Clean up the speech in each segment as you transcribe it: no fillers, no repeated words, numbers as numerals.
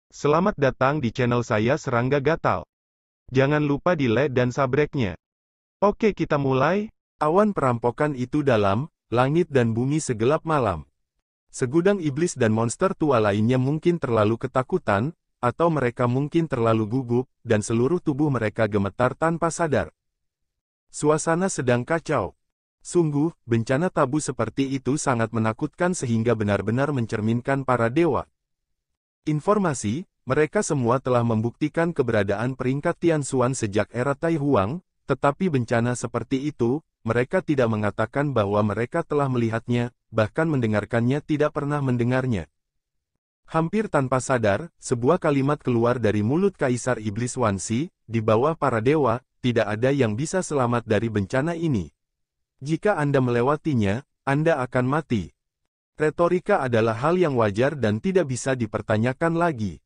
Selamat datang di channel saya Serangga Gatal. Jangan lupa di like dan subscribe-nya. Oke, kita mulai. Awan perampokan itu dalam, langit dan bumi segelap malam. Segudang iblis dan monster tua lainnya mungkin terlalu ketakutan, atau mereka mungkin terlalu gugup, dan seluruh tubuh mereka gemetar tanpa sadar. Suasana sedang kacau. Sungguh, bencana tabu seperti itu sangat menakutkan sehingga benar-benar mencerminkan para dewa. Informasi, mereka semua telah membuktikan keberadaan peringkat Tianxuan sejak era Tai Huang, tetapi bencana seperti itu, mereka tidak mengatakan bahwa mereka telah melihatnya, bahkan mendengarkannya tidak pernah mendengarnya. Hampir tanpa sadar, sebuah kalimat keluar dari mulut Kaisar Iblis Wansi, di bawah para dewa, tidak ada yang bisa selamat dari bencana ini. Jika Anda melewatinya, Anda akan mati. Retorika adalah hal yang wajar dan tidak bisa dipertanyakan lagi.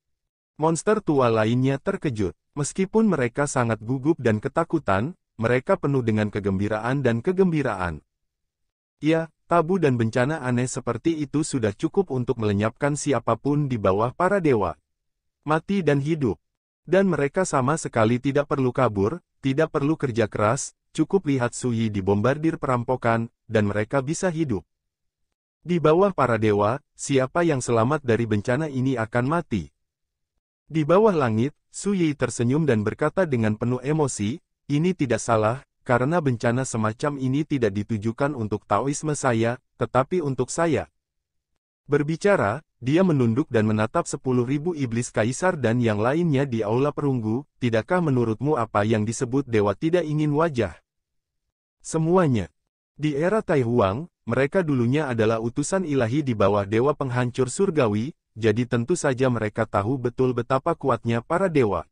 Monster tua lainnya terkejut. Meskipun mereka sangat gugup dan ketakutan, mereka penuh dengan kegembiraan dan kegembiraan. Ya, tabu dan bencana aneh seperti itu sudah cukup untuk melenyapkan siapapun di bawah para dewa. Mati dan hidup. Dan mereka sama sekali tidak perlu kabur, tidak perlu kerja keras, cukup lihat Suyi dibombardir perampokan, dan mereka bisa hidup. Di bawah para dewa, siapa yang selamat dari bencana ini akan mati. Di bawah langit, Suyi tersenyum dan berkata dengan penuh emosi, ini tidak salah, karena bencana semacam ini tidak ditujukan untuk Taoisme saya, tetapi untuk saya. Berbicara, dia menunduk dan menatap 10.000 iblis kaisar dan yang lainnya di aula perunggu, tidakkah menurutmu apa yang disebut dewa tidak ingin wajah? Semuanya. Di era Tai Huang, mereka dulunya adalah utusan ilahi di bawah dewa penghancur surgawi, jadi tentu saja mereka tahu betul betapa kuatnya para dewa.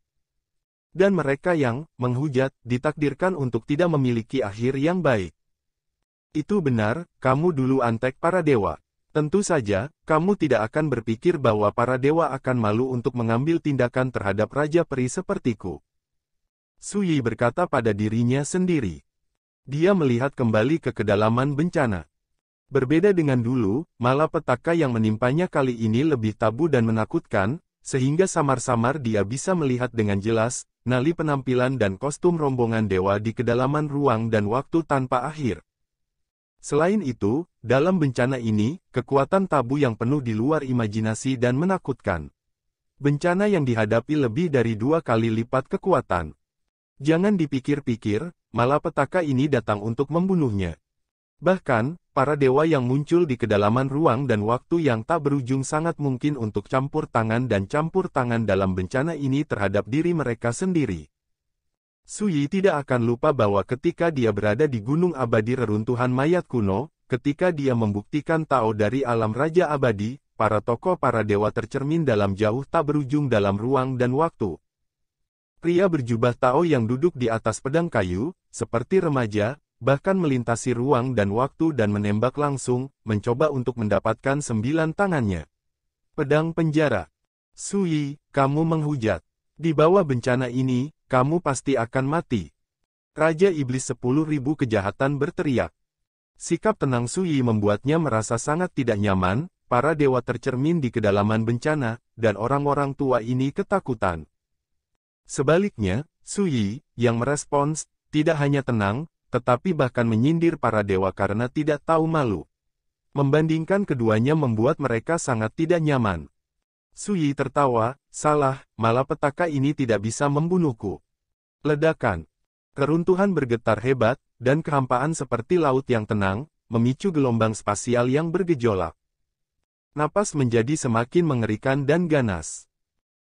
Dan mereka yang menghujat, ditakdirkan untuk tidak memiliki akhir yang baik. Itu benar, kamu dulu antek para dewa. Tentu saja, kamu tidak akan berpikir bahwa para dewa akan malu untuk mengambil tindakan terhadap Raja Peri sepertiku. Suyi berkata pada dirinya sendiri. Dia melihat kembali ke kedalaman bencana. Berbeda dengan dulu, malapetaka yang menimpanya kali ini lebih tabu dan menakutkan, sehingga samar-samar dia bisa melihat dengan jelas, nali penampilan dan kostum rombongan dewa di kedalaman ruang dan waktu tanpa akhir. Selain itu, dalam bencana ini, kekuatan tabu yang penuh di luar imajinasi dan menakutkan. Bencana yang dihadapi lebih dari 2 kali lipat kekuatan. Jangan dipikir-pikir, malapetaka ini datang untuk membunuhnya. Bahkan, para dewa yang muncul di kedalaman ruang dan waktu yang tak berujung sangat mungkin untuk campur tangan dalam bencana ini terhadap diri mereka sendiri. Suyi tidak akan lupa bahwa ketika dia berada di Gunung Abadi Reruntuhan Mayat Kuno, ketika dia membuktikan Tao dari alam Raja Abadi, para tokoh para dewa tercermin dalam jauh tak berujung dalam ruang dan waktu. Pria berjubah Tao yang duduk di atas pedang kayu, seperti remaja, bahkan melintasi ruang dan waktu dan menembak langsung, mencoba untuk mendapatkan 9 tangannya. Pedang penjara. Suyi, kamu menghujat. Di bawah bencana ini, kamu pasti akan mati. Raja Iblis 10.000 kejahatan berteriak. Sikap tenang Suyi membuatnya merasa sangat tidak nyaman, para dewa tercermin di kedalaman bencana, dan orang-orang tua ini ketakutan. Sebaliknya, Suyi, yang merespons, tidak hanya tenang, tetapi bahkan menyindir para dewa karena tidak tahu malu. Membandingkan keduanya membuat mereka sangat tidak nyaman. Suyi tertawa, salah, malapetaka ini tidak bisa membunuhku. Ledakan. Keruntuhan bergetar hebat, dan kehampaan seperti laut yang tenang, memicu gelombang spasial yang bergejolak. Napas menjadi semakin mengerikan dan ganas.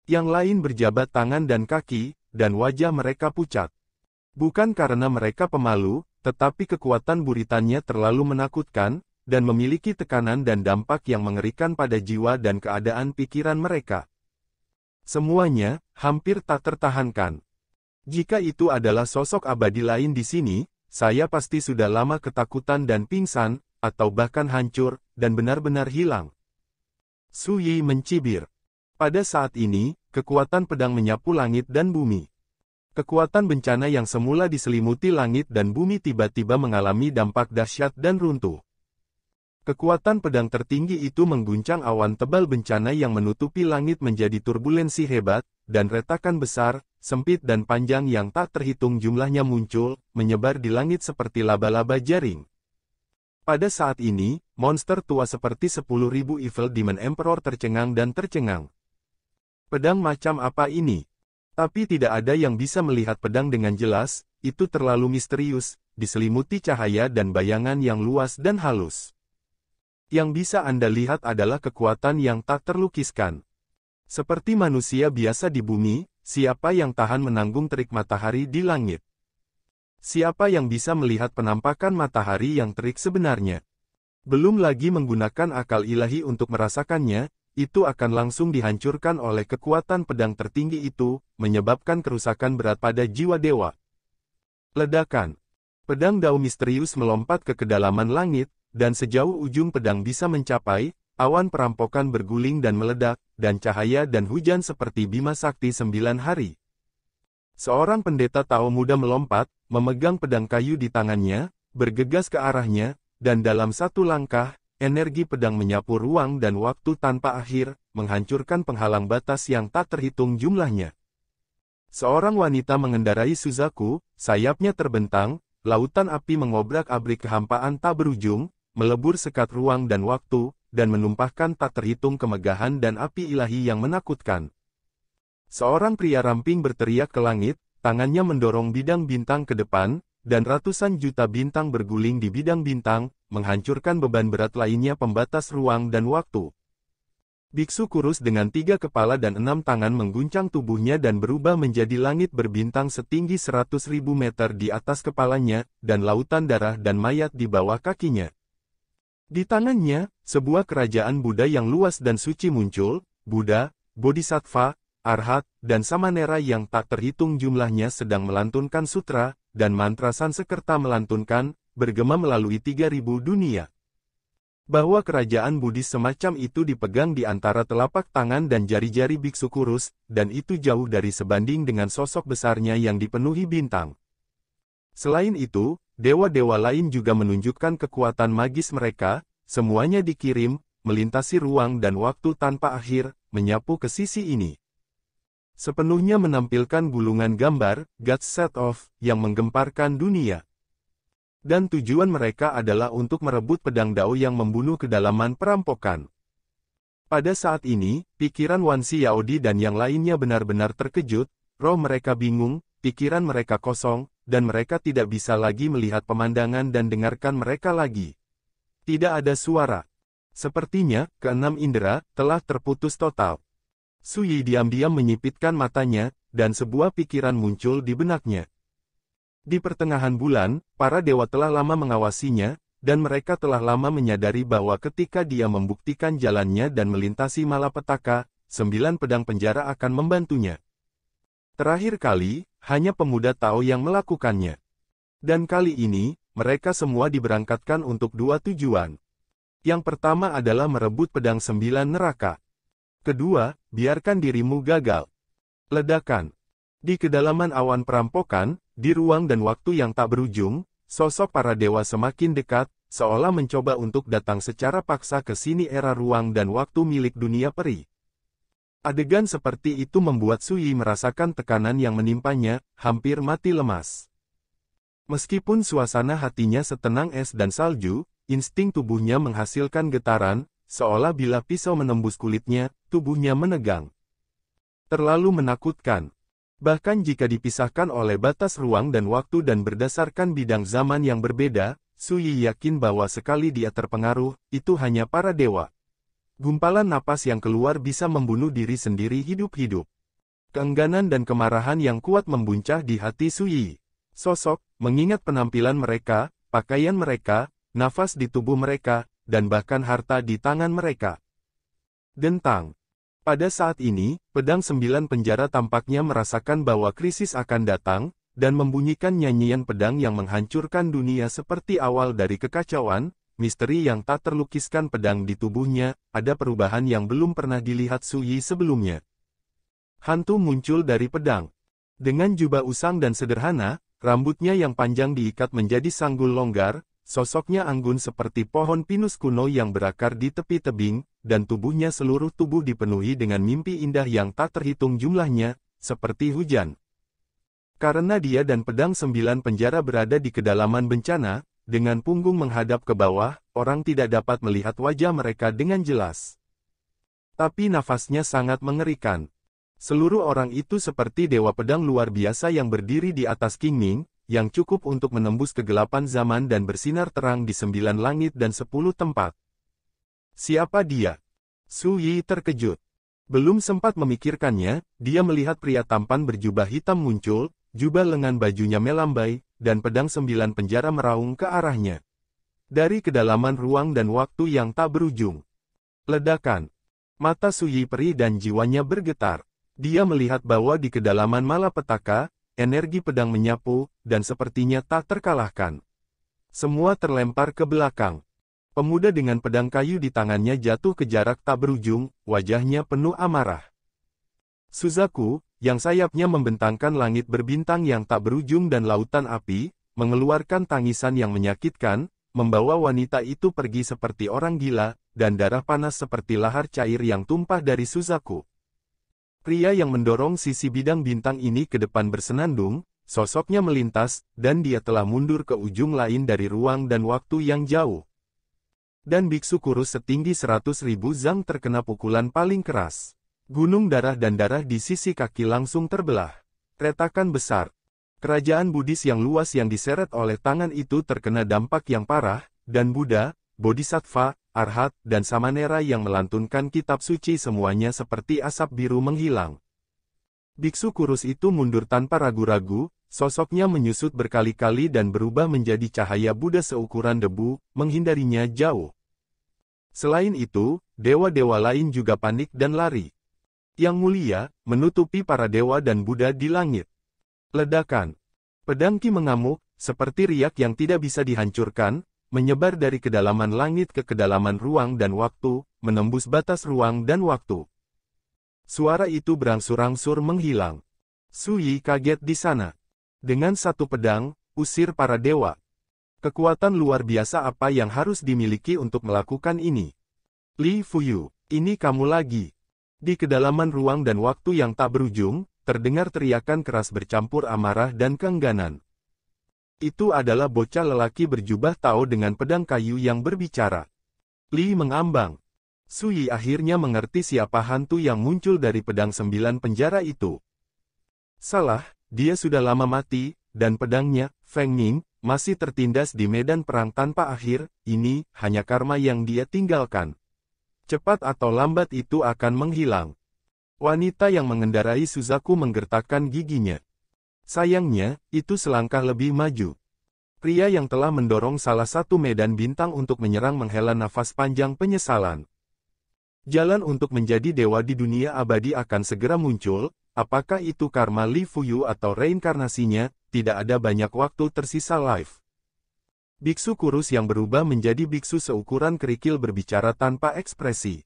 Yang lain berjabat tangan dan kaki, dan wajah mereka pucat. Bukan karena mereka pemalu, tetapi kekuatan buritannya terlalu menakutkan, dan memiliki tekanan dan dampak yang mengerikan pada jiwa dan keadaan pikiran mereka. Semuanya, hampir tak tertahankan. Jika itu adalah sosok abadi lain di sini, saya pasti sudah lama ketakutan dan pingsan, atau bahkan hancur, dan benar-benar hilang. Suyi mencibir. Pada saat ini, kekuatan pedang menyapu langit dan bumi. Kekuatan bencana yang semula diselimuti langit dan bumi tiba-tiba mengalami dampak dahsyat dan runtuh. Kekuatan pedang tertinggi itu mengguncang awan tebal bencana yang menutupi langit menjadi turbulensi hebat, dan retakan besar, sempit dan panjang yang tak terhitung jumlahnya muncul, menyebar di langit seperti laba-laba jaring. Pada saat ini, monster tua seperti 10.000 Evil Demon Emperor tercengang dan tercengang. Pedang macam apa ini? Tapi tidak ada yang bisa melihat pedang dengan jelas, itu terlalu misterius, diselimuti cahaya dan bayangan yang luas dan halus. Yang bisa Anda lihat adalah kekuatan yang tak terlukiskan. Seperti manusia biasa di bumi, siapa yang tahan menanggung terik matahari di langit? Siapa yang bisa melihat penampakan matahari yang terik sebenarnya? Belum lagi menggunakan akal ilahi untuk merasakannya, itu akan langsung dihancurkan oleh kekuatan pedang tertinggi itu, menyebabkan kerusakan berat pada jiwa dewa. Ledakan. Pedang Dao misterius melompat ke kedalaman langit, dan sejauh ujung pedang bisa mencapai, awan perampokan berguling dan meledak, dan cahaya dan hujan seperti Bima Sakti 9 hari. Seorang pendeta Tao muda melompat, memegang pedang kayu di tangannya, bergegas ke arahnya, dan dalam satu langkah, energi pedang menyapu ruang dan waktu tanpa akhir, menghancurkan penghalang batas yang tak terhitung jumlahnya. Seorang wanita mengendarai Suzaku, sayapnya terbentang, lautan api mengobrak-abrik kehampaan tak berujung, melebur sekat ruang dan waktu, dan menumpahkan tak terhitung kemegahan dan api ilahi yang menakutkan. Seorang pria ramping berteriak ke langit, tangannya mendorong bidang bintang ke depan, dan ratusan juta bintang berguling di bidang bintang, menghancurkan beban berat lainnya pembatas ruang dan waktu. Biksu kurus dengan 3 kepala dan 6 tangan mengguncang tubuhnya dan berubah menjadi langit berbintang setinggi 100.000 meter di atas kepalanya, dan lautan darah dan mayat di bawah kakinya. Di tangannya, sebuah kerajaan Buddha yang luas dan suci muncul, Buddha, Bodhisattva, Arhat, dan Samanera yang tak terhitung jumlahnya sedang melantunkan sutra, dan mantra Sansekerta melantunkan, bergema melalui 3.000 dunia. Bahwa kerajaan Buddhis semacam itu dipegang di antara telapak tangan dan jari-jari biksu kurus, dan itu jauh dari sebanding dengan sosok besarnya yang dipenuhi bintang. Selain itu, dewa-dewa lain juga menunjukkan kekuatan magis mereka, semuanya dikirim, melintasi ruang dan waktu tanpa akhir, menyapu ke sisi ini. Sepenuhnya menampilkan gulungan gambar, God's Set Off, yang menggemparkan dunia. Dan tujuan mereka adalah untuk merebut pedang Dao yang membunuh kedalaman perampokan. Pada saat ini, pikiran Wan Xiaodi dan yang lainnya benar-benar terkejut, roh mereka bingung, pikiran mereka kosong, dan mereka tidak bisa lagi melihat pemandangan dan dengarkan mereka lagi. Tidak ada suara. Sepertinya, keenam indera telah terputus total. Suyi diam-diam menyipitkan matanya, dan sebuah pikiran muncul di benaknya. Di pertengahan bulan, para dewa telah lama mengawasinya, dan mereka telah lama menyadari bahwa ketika dia membuktikan jalannya dan melintasi malapetaka, 9 pedang penjara akan membantunya. Terakhir kali, hanya pemuda Tao yang melakukannya. Dan kali ini, mereka semua diberangkatkan untuk 2 tujuan. Yang pertama adalah merebut pedang 9 neraka. Kedua, biarkan dirimu gagal. Ledakan. Di kedalaman awan perampokan, di ruang dan waktu yang tak berujung, sosok para dewa semakin dekat, seolah mencoba untuk datang secara paksa ke sini era ruang dan waktu milik dunia peri. Adegan seperti itu membuat Suyi merasakan tekanan yang menimpanya, hampir mati lemas. Meskipun suasana hatinya setenang es dan salju, insting tubuhnya menghasilkan getaran, seolah bila pisau menembus kulitnya, tubuhnya menegang. Terlalu menakutkan. Bahkan jika dipisahkan oleh batas ruang dan waktu dan berdasarkan bidang zaman yang berbeda, Suyi yakin bahwa sekali dia terpengaruh, itu hanya para dewa. Gumpalan napas yang keluar bisa membunuh diri sendiri hidup-hidup. Keengganan dan kemarahan yang kuat membuncah di hati Suyi. Sosok, mengingat penampilan mereka, pakaian mereka, nafas di tubuh mereka, dan bahkan harta di tangan mereka. Dentang. Pada saat ini, pedang 9 penjara tampaknya merasakan bahwa krisis akan datang, dan membunyikan nyanyian pedang yang menghancurkan dunia seperti awal dari kekacauan, misteri yang tak terlukiskan pedang di tubuhnya, ada perubahan yang belum pernah dilihat Suyi sebelumnya. Hantu muncul dari pedang. Dengan jubah usang dan sederhana, rambutnya yang panjang diikat menjadi sanggul longgar, sosoknya anggun seperti pohon pinus kuno yang berakar di tepi tebing, dan tubuhnya seluruh tubuh dipenuhi dengan mimpi indah yang tak terhitung jumlahnya, seperti hujan. Karena dia dan pedang 9 penjara berada di kedalaman bencana, dengan punggung menghadap ke bawah, orang tidak dapat melihat wajah mereka dengan jelas. Tapi nafasnya sangat mengerikan. Seluruh orang itu seperti dewa pedang luar biasa yang berdiri di atas Qingming, yang cukup untuk menembus kegelapan zaman dan bersinar terang di 9 langit dan 10 tempat. Siapa dia? Su Yi terkejut. Belum sempat memikirkannya, dia melihat pria tampan berjubah hitam muncul, jubah lengan bajunya melambai, dan pedang 9 penjara meraung ke arahnya. Dari kedalaman ruang dan waktu yang tak berujung. Ledakan. Mata Su Yi perih dan jiwanya bergetar. Dia melihat bahwa di kedalaman malapetaka, energi pedang menyapu, dan sepertinya tak terkalahkan. Semua terlempar ke belakang. Pemuda dengan pedang kayu di tangannya jatuh ke jarak tak berujung, wajahnya penuh amarah. Suzaku, yang sayapnya membentangkan langit berbintang yang tak berujung dan lautan api, mengeluarkan tangisan yang menyakitkan, membawa wanita itu pergi seperti orang gila, dan darah panas seperti lahar cair yang tumpah dari Suzaku. Pria yang mendorong sisi bidang bintang ini ke depan bersenandung, sosoknya melintas, dan dia telah mundur ke ujung lain dari ruang dan waktu yang jauh. Dan biksu kurus setinggi 100.000 zang terkena pukulan paling keras. Gunung darah dan darah di sisi kaki langsung terbelah. Retakan besar. Kerajaan Buddhis yang luas yang diseret oleh tangan itu terkena dampak yang parah, dan Buddha, Bodhisattva, Arhat, dan Samanera yang melantunkan kitab suci semuanya seperti asap biru menghilang. Biksu kurus itu mundur tanpa ragu-ragu, sosoknya menyusut berkali-kali dan berubah menjadi cahaya Buddha seukuran debu, menghindarinya jauh. Selain itu, dewa-dewa lain juga panik dan lari. Yang mulia, menutupi para dewa dan Buddha di langit. Ledakan. Pedang Qi mengamuk, seperti riak yang tidak bisa dihancurkan, menyebar dari kedalaman langit ke kedalaman ruang dan waktu, menembus batas ruang dan waktu. Suara itu berangsur-angsur menghilang. Su Yi kaget di sana. Dengan satu pedang, usir para dewa. Kekuatan luar biasa apa yang harus dimiliki untuk melakukan ini? Li Fuyu, ini kamu lagi. Di kedalaman ruang dan waktu yang tak berujung, terdengar teriakan keras bercampur amarah dan keengganan. Itu adalah bocah lelaki berjubah Tao dengan pedang kayu yang berbicara. Li mengambang. Su Yi akhirnya mengerti siapa hantu yang muncul dari pedang 9 penjara itu. Salah, dia sudah lama mati, dan pedangnya, Feng Ning, masih tertindas di medan perang tanpa akhir. Ini hanya karma yang dia tinggalkan. Cepat atau lambat itu akan menghilang. Wanita yang mengendarai Suzaku menggertakkan giginya. Sayangnya, itu selangkah lebih maju. Pria yang telah mendorong salah satu medan bintang untuk menyerang menghela nafas panjang penyesalan. Jalan untuk menjadi dewa di dunia abadi akan segera muncul, apakah itu karma Li Fuyu atau reinkarnasinya, tidak ada banyak waktu tersisa live. Biksu kurus yang berubah menjadi biksu seukuran kerikil berbicara tanpa ekspresi.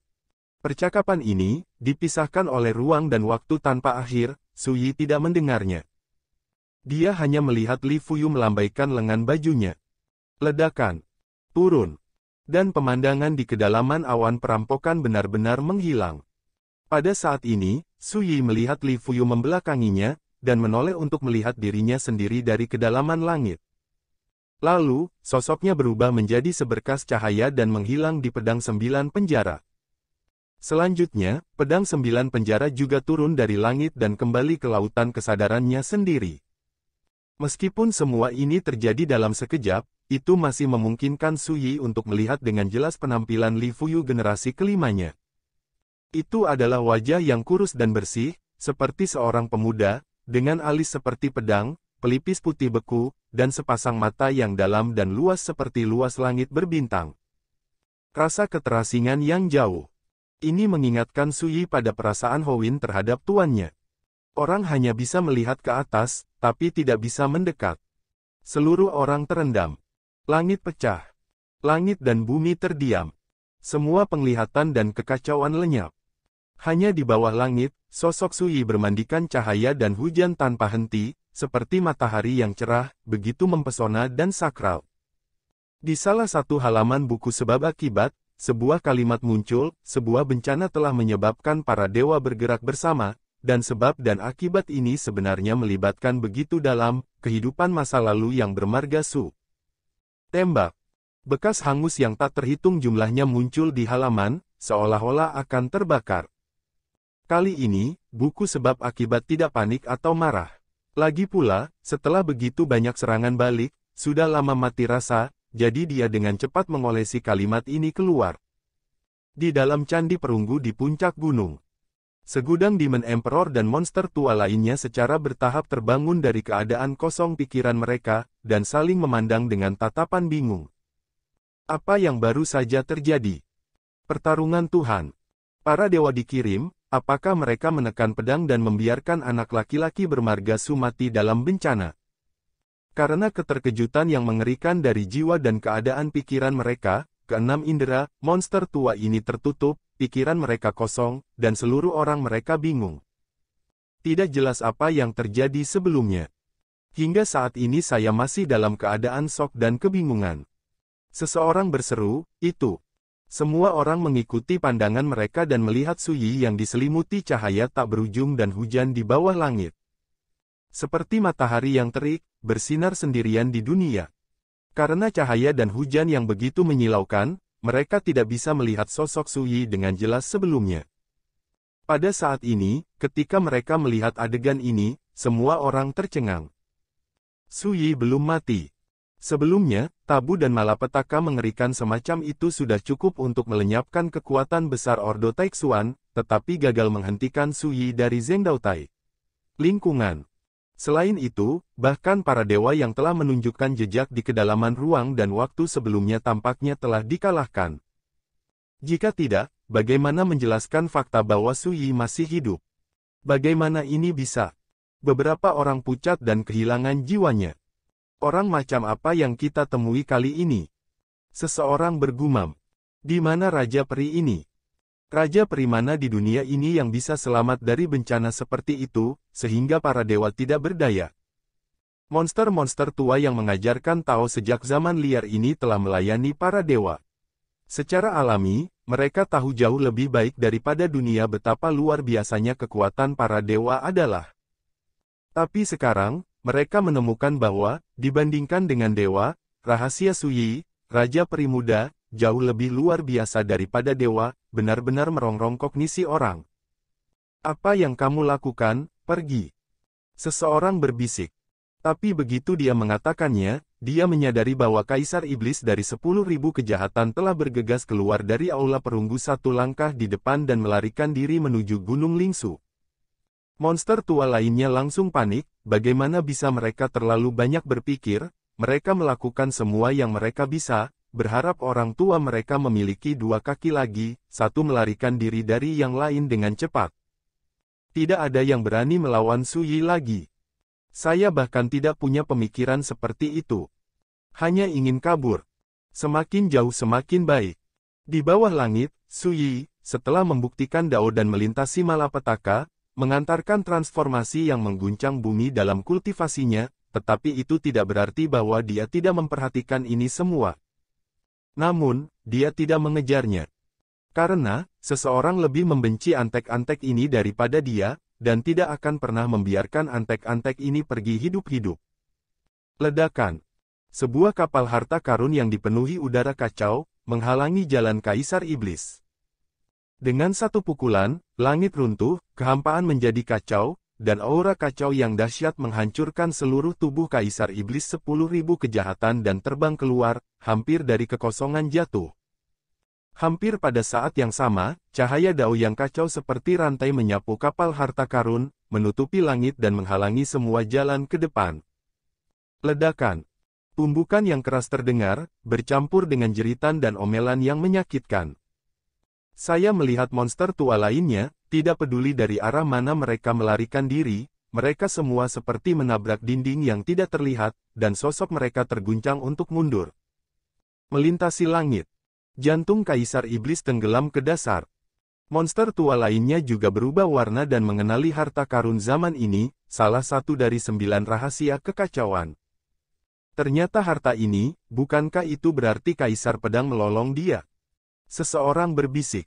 Percakapan ini, dipisahkan oleh ruang dan waktu tanpa akhir, Su Yi tidak mendengarnya. Dia hanya melihat Li Fuyu melambaikan lengan bajunya. Ledakan. Turun. Dan pemandangan di kedalaman awan perampokan benar-benar menghilang. Pada saat ini, Su Yi melihat Li Fuyu membelakanginya, dan menoleh untuk melihat dirinya sendiri dari kedalaman langit. Lalu, sosoknya berubah menjadi seberkas cahaya dan menghilang di pedang 9 penjara. Selanjutnya, pedang 9 penjara juga turun dari langit dan kembali ke lautan kesadarannya sendiri. Meskipun semua ini terjadi dalam sekejap, itu masih memungkinkan Su Yi untuk melihat dengan jelas penampilan Li Fuyu generasi kelimanya. Itu adalah wajah yang kurus dan bersih, seperti seorang pemuda, dengan alis seperti pedang, pelipis putih beku, dan sepasang mata yang dalam dan luas seperti luas langit berbintang. Rasa keterasingan yang jauh. Ini mengingatkan Su Yi pada perasaan Howin terhadap tuannya. Orang hanya bisa melihat ke atas, tapi tidak bisa mendekat. Seluruh orang terendam. Langit pecah. Langit dan bumi terdiam. Semua penglihatan dan kekacauan lenyap. Hanya di bawah langit, sosok Su Yi bermandikan cahaya dan hujan tanpa henti, seperti matahari yang cerah, begitu mempesona dan sakral. Di salah satu halaman buku sebab akibat, sebuah kalimat muncul, sebuah bencana telah menyebabkan para dewa bergerak bersama, dan sebab dan akibat ini sebenarnya melibatkan begitu dalam kehidupan masa lalu yang bermarga Su. Tembak. Bekas hangus yang tak terhitung jumlahnya muncul di halaman, seolah-olah akan terbakar. Kali ini, buku sebab akibat tidak panik atau marah. Lagi pula, setelah begitu banyak serangan balik, sudah lama mati rasa, jadi dia dengan cepat mengolesi kalimat ini keluar. Di dalam candi perunggu di puncak gunung. Segudang Demon Emperor dan monster tua lainnya secara bertahap terbangun dari keadaan kosong pikiran mereka, dan saling memandang dengan tatapan bingung. Apa yang baru saja terjadi? Pertarungan Tuhan. Para dewa dikirim, apakah mereka menekan pedang dan membiarkan anak laki-laki bermarga Su mati dalam bencana? Karena keterkejutan yang mengerikan dari jiwa dan keadaan pikiran mereka, keenam indera, monster tua ini tertutup, pikiran mereka kosong, dan seluruh orang mereka bingung. Tidak jelas apa yang terjadi sebelumnya. Hingga saat ini saya masih dalam keadaan shock dan kebingungan. Seseorang berseru, itu. Semua orang mengikuti pandangan mereka dan melihat Su Yi yang diselimuti cahaya tak berujung dan hujan di bawah langit. Seperti matahari yang terik, bersinar sendirian di dunia. Karena cahaya dan hujan yang begitu menyilaukan, mereka tidak bisa melihat sosok Su Yi dengan jelas sebelumnya. Pada saat ini, ketika mereka melihat adegan ini, semua orang tercengang. Su Yi belum mati. Sebelumnya, tabu dan malapetaka mengerikan semacam itu sudah cukup untuk melenyapkan kekuatan besar Ordo Taixuan, tetapi gagal menghentikan Su Yi dari Zhengdaotai. Lingkungan. Selain itu, bahkan para dewa yang telah menunjukkan jejak di kedalaman ruang dan waktu sebelumnya tampaknya telah dikalahkan. Jika tidak, bagaimana menjelaskan fakta bahwa Su Yi masih hidup? Bagaimana ini bisa? Beberapa orang pucat dan kehilangan jiwanya. Orang macam apa yang kita temui kali ini? Seseorang bergumam. Di mana Raja Peri ini? Raja Peri mana di dunia ini yang bisa selamat dari bencana seperti itu, sehingga para dewa tidak berdaya? Monster-monster tua yang mengajarkan Tao sejak zaman liar ini telah melayani para dewa. Secara alami, mereka tahu jauh lebih baik daripada dunia betapa luar biasanya kekuatan para dewa adalah. Tapi sekarang, mereka menemukan bahwa, dibandingkan dengan dewa, rahasia Su Yi, Raja Peri Muda, jauh lebih luar biasa daripada dewa, benar-benar merongrong kognisi orang. Apa yang kamu lakukan? Pergi. Seseorang berbisik. Tapi begitu dia mengatakannya, dia menyadari bahwa Kaisar Iblis dari 10.000 kejahatan telah bergegas keluar dari aula perunggu satu langkah di depan dan melarikan diri menuju Gunung Lingsu. Monster tua lainnya langsung panik, bagaimana bisa mereka terlalu banyak berpikir, mereka melakukan semua yang mereka bisa, berharap orang tua mereka memiliki dua kaki lagi, satu melarikan diri dari yang lain dengan cepat. Tidak ada yang berani melawan Su Yi lagi. Saya bahkan tidak punya pemikiran seperti itu. Hanya ingin kabur. Semakin jauh semakin baik. Di bawah langit, Su Yi, setelah membuktikan Dao dan melintasi malapetaka, mengantarkan transformasi yang mengguncang bumi dalam kultivasinya, tetapi itu tidak berarti bahwa dia tidak memperhatikan ini semua. Namun, dia tidak mengejarnya. Karena, seseorang lebih membenci antek-antek ini daripada dia, dan tidak akan pernah membiarkan antek-antek ini pergi hidup-hidup. Ledakan. Sebuah kapal harta karun yang dipenuhi udara kacau, menghalangi jalan Kaisar Iblis. Dengan satu pukulan, langit runtuh, kehampaan menjadi kacau, dan aura kacau yang dahsyat menghancurkan seluruh tubuh Kaisar Iblis 10.000 kejahatan dan terbang keluar, hampir dari kekosongan jatuh. Hampir pada saat yang sama, cahaya Dao yang kacau seperti rantai menyapu kapal harta karun, menutupi langit dan menghalangi semua jalan ke depan. Ledakan. Tumbukan yang keras terdengar, bercampur dengan jeritan dan omelan yang menyakitkan. Saya melihat monster tua lainnya, tidak peduli dari arah mana mereka melarikan diri, mereka semua seperti menabrak dinding yang tidak terlihat, dan sosok mereka terguncang untuk mundur. Melintasi langit. Jantung Kaisar Iblis tenggelam ke dasar. Monster tua lainnya juga berubah warna dan mengenali harta karun zaman ini, salah satu dari 9 rahasia kekacauan. Ternyata harta ini, bukankah itu berarti Kaisar Pedang Melolong dia? Seseorang berbisik.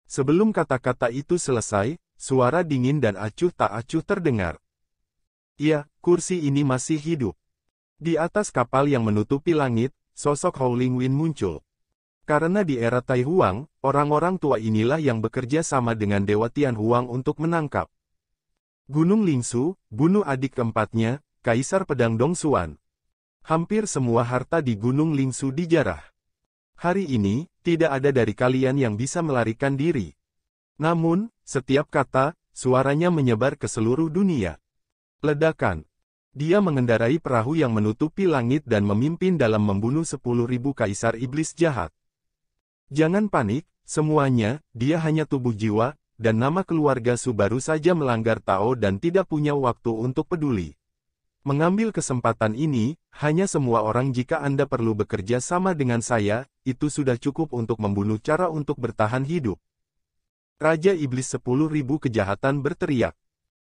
Sebelum kata-kata itu selesai, suara dingin dan acuh tak acuh terdengar. Iya, kursi ini masih hidup. Di atas kapal yang menutupi langit, sosok Howling Wind muncul. Karena di era Tai Huang, orang-orang tua inilah yang bekerja sama dengan Dewa Tian Huang untuk menangkap Gunung Lingsu, bunuh adik keempatnya, Kaisar Pedang Dong Xuan. Hampir semua harta di Gunung Lingsu dijarah. Hari ini, tidak ada dari kalian yang bisa melarikan diri. Namun, setiap kata, suaranya menyebar ke seluruh dunia. Ledakan. Dia mengendarai perahu yang menutupi langit dan memimpin dalam membunuh 10.000 kaisar iblis jahat. Jangan panik, semuanya, dia hanya tubuh jiwa, dan nama keluarga Su baru saja melanggar Tao dan tidak punya waktu untuk peduli. Mengambil kesempatan ini, hanya semua orang jika Anda perlu bekerja sama dengan saya, itu sudah cukup untuk membunuh cara untuk bertahan hidup. Raja Iblis 10.000 kejahatan berteriak.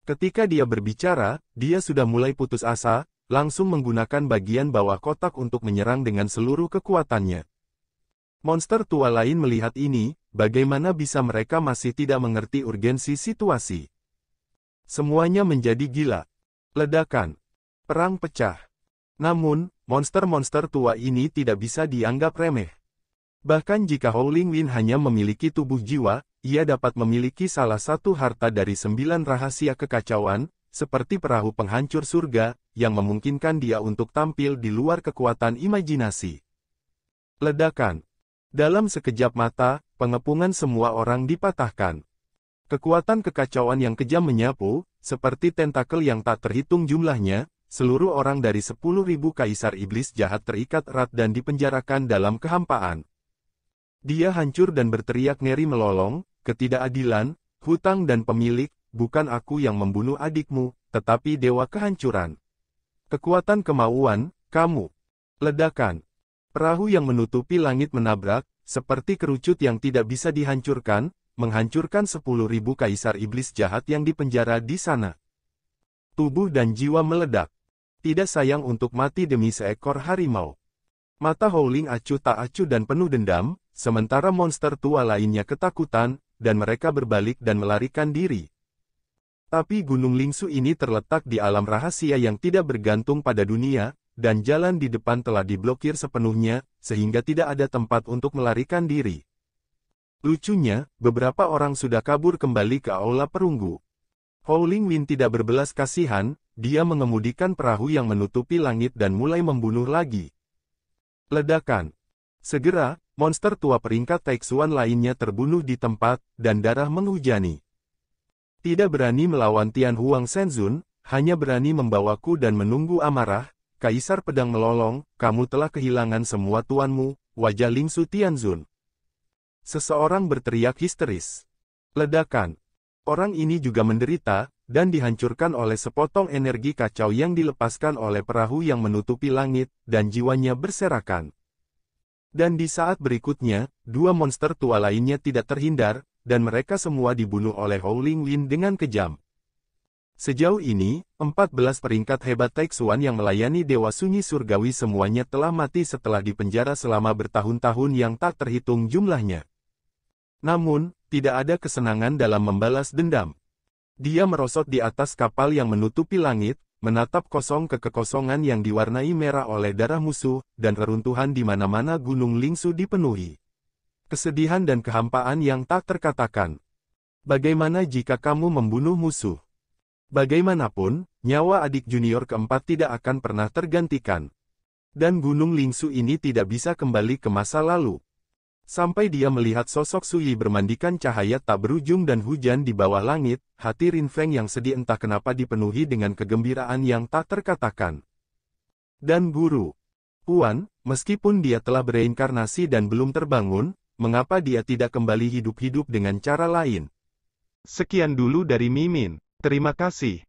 Ketika dia berbicara, dia sudah mulai putus asa, langsung menggunakan bagian bawah kotak untuk menyerang dengan seluruh kekuatannya. Monster tua lain melihat ini, bagaimana bisa mereka masih tidak mengerti urgensi situasi. Semuanya menjadi gila. Ledakan. Perang pecah. Namun, monster-monster tua ini tidak bisa dianggap remeh. Bahkan jika Howling Wind hanya memiliki tubuh jiwa, ia dapat memiliki salah satu harta dari 9 rahasia kekacauan, seperti perahu penghancur surga, yang memungkinkan dia untuk tampil di luar kekuatan imajinasi. Ledakan. Dalam sekejap mata, pengepungan semua orang dipatahkan. Kekuatan kekacauan yang kejam menyapu, seperti tentakel yang tak terhitung jumlahnya, seluruh orang dari 10.000 kaisar iblis jahat terikat erat dan dipenjarakan dalam kehampaan. Dia hancur dan berteriak ngeri melolong, ketidakadilan, hutang dan pemilik, bukan aku yang membunuh adikmu, tetapi dewa kehancuran. Kekuatan kemauan, kamu. Ledakan. Perahu yang menutupi langit menabrak, seperti kerucut yang tidak bisa dihancurkan, menghancurkan 10.000 kaisar iblis jahat yang dipenjara di sana. Tubuh dan jiwa meledak. Tidak sayang untuk mati demi seekor harimau. Mata Howling acuh tak acuh dan penuh dendam, sementara monster tua lainnya ketakutan, dan mereka berbalik dan melarikan diri. Tapi Gunung Lingsu ini terletak di alam rahasia yang tidak bergantung pada dunia, dan jalan di depan telah diblokir sepenuhnya, sehingga tidak ada tempat untuk melarikan diri. Lucunya, beberapa orang sudah kabur kembali ke aula perunggu. Howling Wind tidak berbelas kasihan, dia mengemudikan perahu yang menutupi langit dan mulai membunuh lagi. Ledakan. Segera, monster tua peringkat Taixuan lainnya terbunuh di tempat, dan darah menghujani. Tidak berani melawan Tian Huang Shenzun, hanya berani membawaku dan menunggu amarah, Kaisar Pedang Melolong, kamu telah kehilangan semua tuanmu, wajah Lingsu Tianzun. Seseorang berteriak histeris. Ledakan. Orang ini juga menderita, dan dihancurkan oleh sepotong energi kacau yang dilepaskan oleh perahu yang menutupi langit, dan jiwanya berserakan. Dan di saat berikutnya, dua monster tua lainnya tidak terhindar, dan mereka semua dibunuh oleh Howling Wind dengan kejam. Sejauh ini, 14 peringkat hebat Taixuan yang melayani Dewa Sunyi Surgawi semuanya telah mati setelah dipenjara selama bertahun-tahun yang tak terhitung jumlahnya. Namun, tidak ada kesenangan dalam membalas dendam. Dia merosot di atas kapal yang menutupi langit, menatap kosong ke kekosongan yang diwarnai merah oleh darah musuh, dan reruntuhan di mana-mana Gunung Lingsu dipenuhi. Kesedihan dan kehampaan yang tak terkatakan. Bagaimana jika kamu membunuh musuh? Bagaimanapun, nyawa adik junior keempat tidak akan pernah tergantikan. Dan Gunung Lingsu ini tidak bisa kembali ke masa lalu. Sampai dia melihat sosok Sui bermandikan cahaya tak berujung dan hujan di bawah langit, hati Rin Feng yang sedih entah kenapa dipenuhi dengan kegembiraan yang tak terkatakan. Dan guru, Puan, meskipun dia telah bereinkarnasi dan belum terbangun, mengapa dia tidak kembali hidup-hidup dengan cara lain? Sekian dulu dari Mimin. Terima kasih.